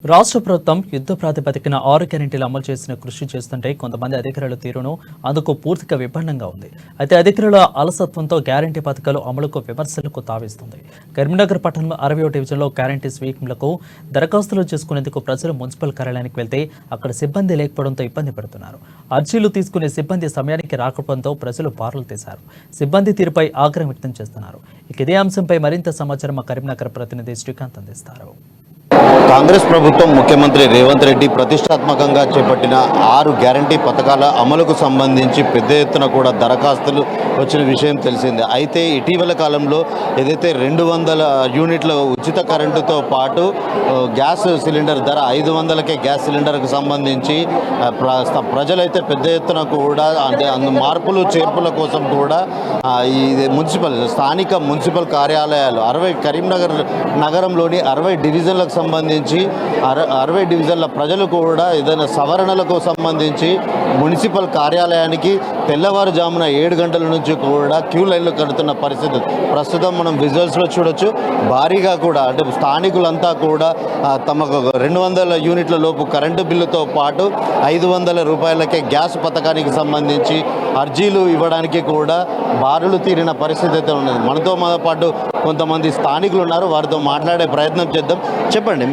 రాష్ట్ర ప్రభుత్వం యుద్ధ ప్రాతిపదికన 6 గ్యారెంటీలు అమలు చేసిన కృషి చేస్తుంటే కొంతమంది అధికారుల తీరును అందుకు పూర్తిగా విభిన్నంగా ఉంది. అయితే అధికారుల అలసత్వంతో గ్యారెంటీ పథకాలు అమలుకు విమర్శలకు తావిస్తుంది. కరీంనగర్ పట్టణం 60వ డివిజన్లో గ్యారెంటీ స్వీప్లకు దరఖాస్తులు చేసుకునేందుకు ప్రజలు మున్సిపల్ కార్యాలయానికి వెళ్తే అక్కడ సిబ్బంది లేకపోవడంతో ఇబ్బంది పడుతున్నారు. అర్జీలు తీసుకునే సిబ్బంది సమయానికి రాకపోవడంతో ప్రజలు బారులు తీశారు. సిబ్బంది తీరుపై ఆగ్రహం వ్యక్తం చేస్తున్నారు. ఇదే అంశంపై మరింత సమాచారం మా కరీంనగర్ ప్రతినిధి శ్రీకాంత్ అందిస్తారు. కాంగ్రెస్ ప్రభుత్వం ముఖ్యమంత్రి రేవంత్ రెడ్డి ప్రతిష్టాత్మకంగా చేపట్టిన 6 గ్యారంటీ పథకాల అమలుకు సంబంధించి పెద్ద ఎత్తున కూడా దరఖాస్తులు వచ్చిన విషయం తెలిసిందే. అయితే ఇటీవల కాలంలో ఏదైతే 200 యూనిట్ల ఉచిత కరెంటుతో పాటు గ్యాస్ సిలిండర్ ధర 500కే గ్యాస్ సిలిండర్కు సంబంధించి ప్రజలైతే పెద్ద ఎత్తున కూడా మార్పులు చేర్పుల కోసం కూడా ఈ స్థానిక మున్సిపల్ కార్యాలయాలు 60 కరీంనగర్ నగరంలోని 60 డివిజన్లకు సంబంధించి 60 డివిజన్ల ప్రజలు కూడా ఏదైనా సవరణలకు సంబంధించి మున్సిపల్ కార్యాలయానికి తెల్లవారుజామున 7 గంటల నుంచి కూడా క్యూ లైన్లు కడుతున్న పరిస్థితి ప్రస్తుతం మనం విజువల్స్లో చూడొచ్చు. భారీగా కూడా అంటే స్థానికులంతా కూడా తమకు 200 యూనిట్ల లోపు కరెంటు బిల్లుతో పాటు 500 రూపాయలకే గ్యాస్ పథకానికి సంబంధించి అర్జీలు ఇవ్వడానికి కూడా బారులు తీరిన పరిస్థితి అయితే ఉన్నది. మనతో పాటు కొంతమంది స్థానికులు ఉన్నారు, వారితో మాట్లాడే ప్రయత్నం చేద్దాం. చెప్పండి,